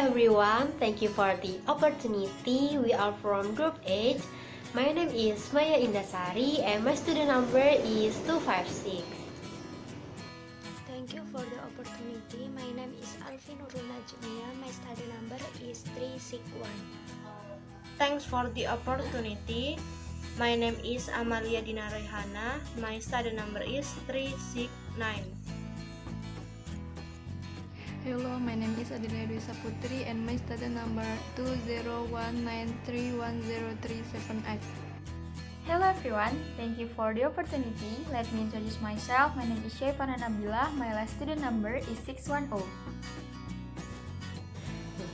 everyone, thank you for the opportunity. We are from Group H. My name is Maya Indah Sari and my student number is 256. Thank you for the opportunity. My name is Alfi Nurul Najmiah. My study number is 361. Thanks for the opportunity. My name is Amalia Dina Royhana. My study number is 369. Hello, my name is Adelia Dwi Saputri and my study number 201931038. Hello everyone, thank you for the opportunity. Let me introduce myself. My name is Syaifana Nabilah. My last student number is 610.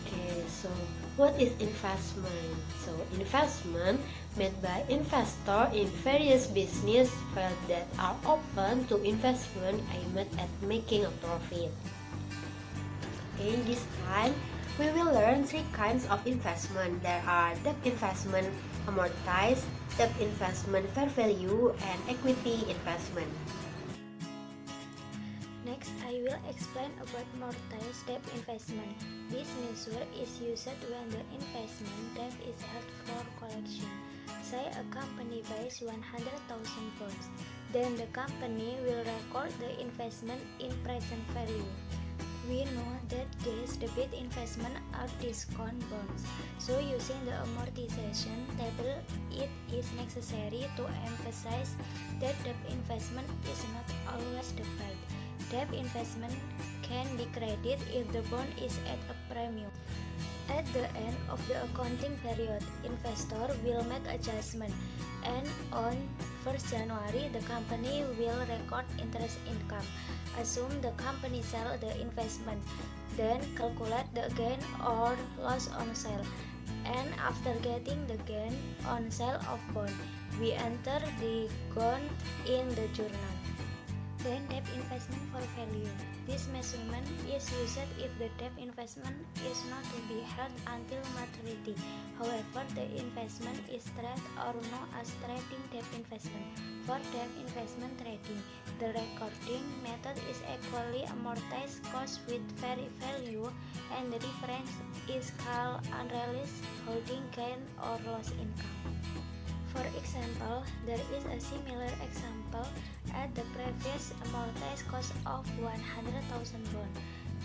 Okay, so what is investment? So investment made by investor in various business fields that are open to investment aimed at making a profit. Okay, this time we will learn three kinds of investment. There are debt investment, amortized, debt investment, fair value, and equity investment. Next, I will explain about amortized debt investment. This measure is used when the investment debt is held for collection. Say a company buys 100,000 bonds, then the company will record the investment in present value. We know that these debit investment are discount bonds, so using the amortization table, it is necessary to emphasize that debt investment is not always deferred. Debt investment can be credited if the bond is at a premium. At the end of the accounting period, investor will make adjustment, and on 1st January, the company will record interest income. Assume the company sell the investment, then calculate the gain or loss on sale. And after getting the gain on sale of bond, we enter the gain in the journal. Then debt investment for value. This measurement is used if the debt investment is not to be held until maturity. However, the investment is traded or known as trading debt investment. For debt investment trading, the recording method is equally amortized cost with fair value, and the difference is called unrealized holding gain or loss income. For example, there is a similar example at the previous amortized cost of 100,000 bond.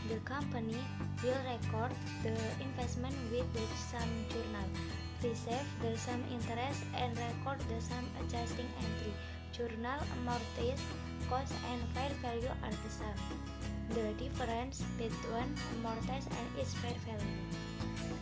The company will record the investment with the sum journal, receive the sum interest, and record the sum adjusting entry. Journal amortized cost and fair value are the same. The difference between amortized and its fair value,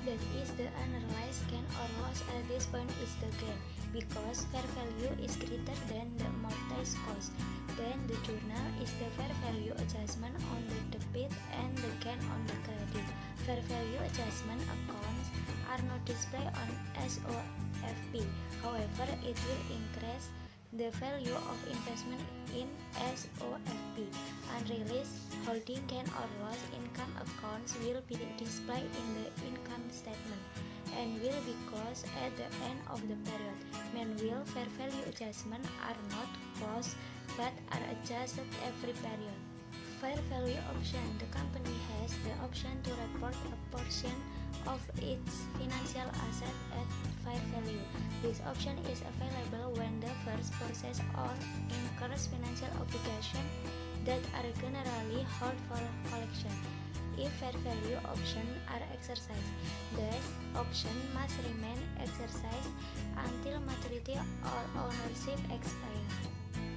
that is the unrealized gain or loss at this point, is the gain, because fair value is greater than the amortized cost. Then the journal is the fair value adjustment on the debit and the gain on the credit. Fair value adjustment accounts are not displayed on SOFP. However, it will increase the value of investment in SOFP. Unrealized holding gain or loss income accounts will be displayed in the income statement and will be closed at the end of the period. Meanwhile, fair value adjustment are not closed but are adjusted every period. Fair value option. The company has the option to report a portion of its financial asset at fair value. This option is available when the first process or incurs financial obligation that are generally held for collection. If fair value option are exercised, this option must remain exercised until maturity or ownership expires.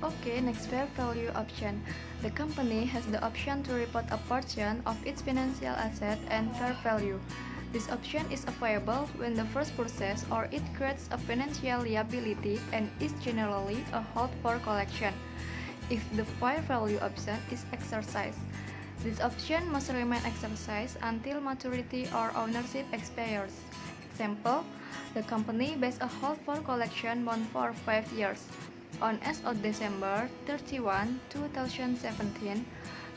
Okay, next fair value option. The company has the option to report a portion of its financial asset and fair value. This option is available when the first process or it creates a financial liability and is generally a hold for collection. If the fair value option is exercised, this option must remain exercised until maturity or ownership expires. Example, the company buys a hold for collection bond for 5 years. On as of December 31, 2017,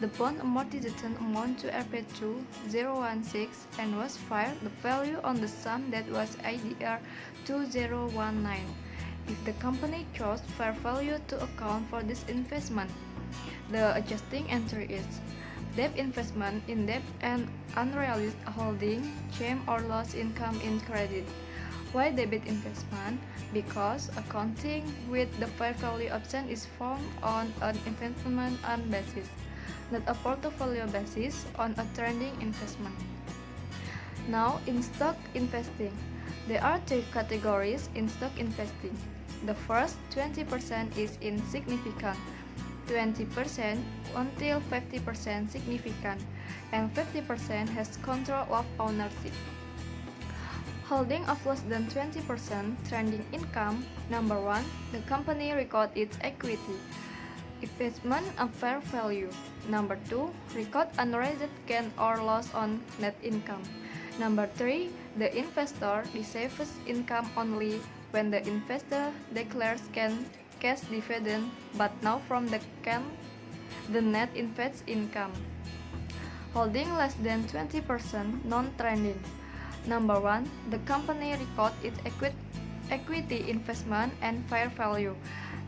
the bond amortization amount to Rp2 016 and was filed the value on the sum that was ADR 2019. If the company chose fair value to account for this investment, the adjusting entry is Debt investment in debt and unrealized holding, change or loss income in credit. Why debit investment? Because accounting with the fair value option is formed on an investment basis, not a portfolio basis on a trending investment. Now, in stock investing, there are two categories in stock investing. The first 20% is insignificant, 20% until 50% significant, and 50% has control of ownership. Holding of less than 20% trending income. Number 1, the company record its equity. Investment of fair value. Number 2, record unrealized gain or loss on net income. Number 3, the investor receives income only when the investor declares cash dividend, but now from the net invest income. Holding less than 20% non-trending. Number 1, the company record its equity investment and fair value.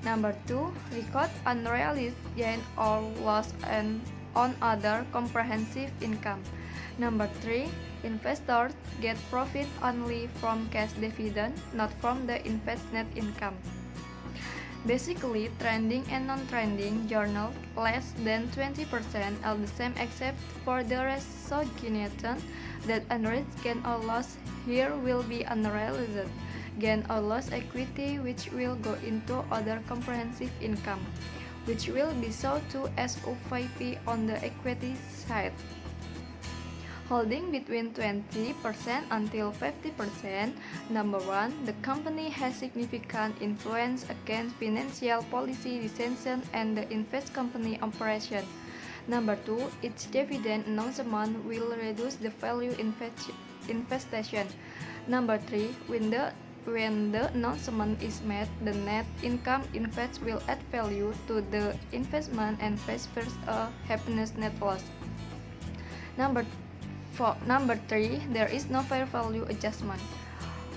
Number 2, record unrealized gain or loss on other comprehensive income. Number 3, investors get profit only from cash dividend, not from the invest net income. Basically, trending and non-trending journals less than 20% are the same except for the recognition that unrealized gain or loss here will be unrealized gain or loss equity, which will go into other comprehensive income, which will be sold to SOVP on the equity side. Holding between 20% until 50%. Number 1, the company has significant influence against financial policy decision and the invest company operation. Number 2, its dividend announcement will reduce the value investation. Number 3, when the announcement is made, the net income invest will add value to the investment and vice versa, happiness net loss. Number 3, there is no fair value adjustment.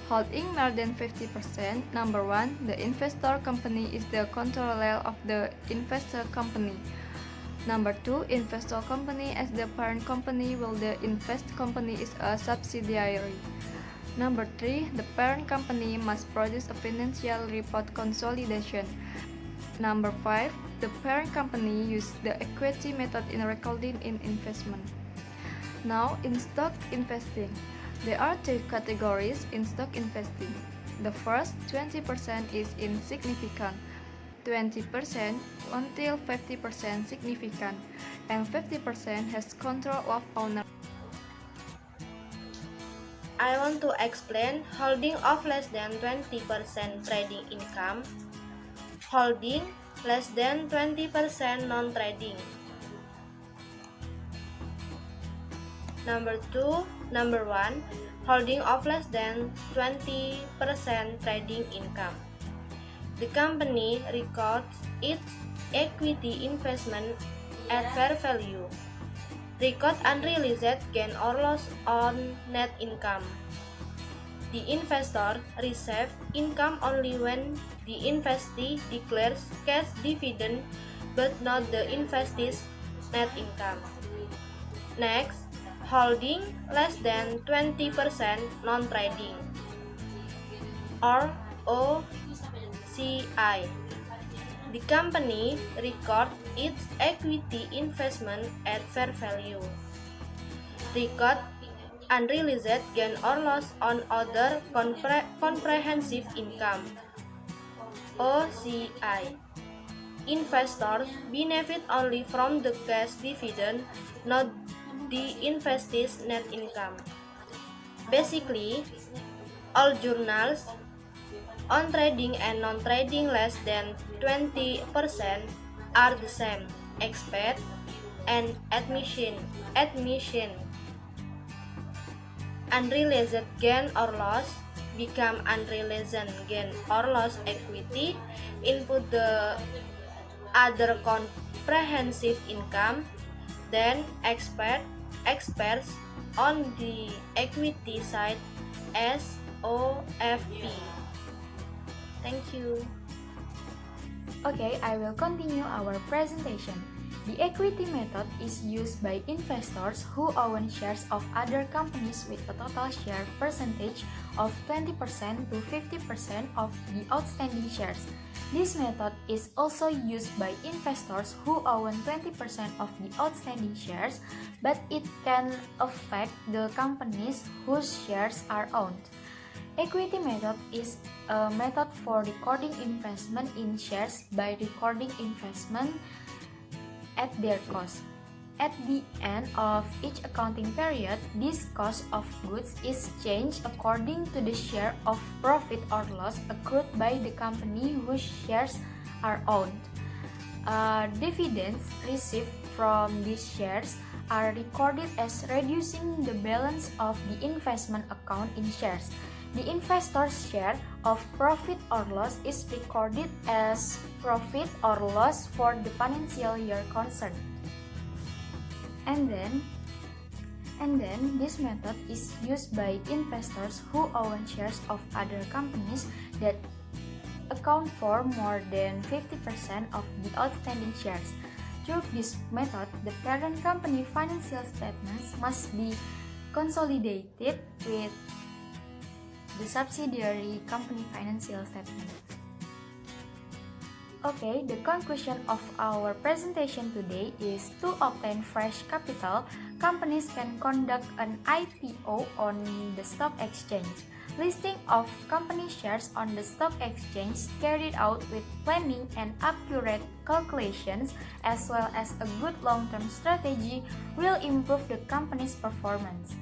Holding more than 50%. Number 1, the investor company is the controller of the investor company. Number 2, investor company as the parent company while the invest company is a subsidiary. Number 3, the parent company must produce a financial report consolidation. Number 5, the parent company uses the equity method in recording in investment. Now, in stock investing, there are two categories in stock investing. The first 20% is insignificant, 20% until 50% significant, and 50% has control of owner. I want to explain holding of less than 20% trading income, holding less than 20% non-trading. Number 1, holding of less than 20% trading income. The company records its equity investment at fair value. Record unrealized gain or loss on net income. The investor receives income only when the investee declares cash dividend, but not the investee's net income. Next, holding less than 20% non-trading, or OCI. The company records its equity investment at fair value. Record unrealized gain or loss on other comprehensive income, OCI. Investors benefit only from the cash dividend, not the investee's net income. Basically, all journals on trading and non-trading less than 20% are the same, except and admission. Unrealized gain or loss become unrealized gain or loss equity. Input the other comprehensive income, then experts on the equity side as OFP. Thank you. Okay, I will continue our presentation. The equity method is used by investors who own shares of other companies with a total share percentage of 20% to 50% of the outstanding shares. This method is also used by investors who own 20% of the outstanding shares, but it can affect the companies whose shares are owned. Equity method is a method for recording investment in shares by recording investment at their cost. At the end of each accounting period, this cost of goods is changed according to the share of profit or loss accrued by the company whose shares are owned. Dividends received from these shares are recorded as reducing the balance of the investment account in shares. The investor's share of profit or loss is recorded as profit or loss for the financial year concerned. And then this method is used by investors who own shares of other companies that account for more than 50% of the outstanding shares. Through this method, the parent company financial statements must be consolidated with the subsidiary company financial statement. Okay, the conclusion of our presentation today is to obtain fresh capital, companies can conduct an IPO on the stock exchange. Listing of company shares on the stock exchange carried out with planning and accurate calculations as well as a good long-term strategy will improve the company's performance.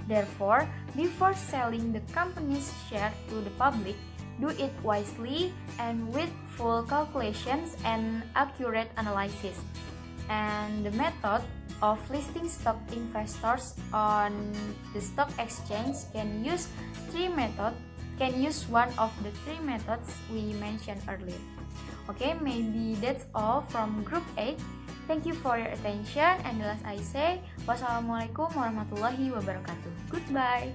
Therefore, before selling the company's share to the public, do it wisely and with full calculations and accurate analysis. And the method of listing stock investors on the stock exchange can use one of the three methods we mentioned earlier. Okay, maybe that's all from Group 8. Thank you for your attention, and the last I say, wassalamualaikum warahmatullahi wabarakatuh. Goodbye.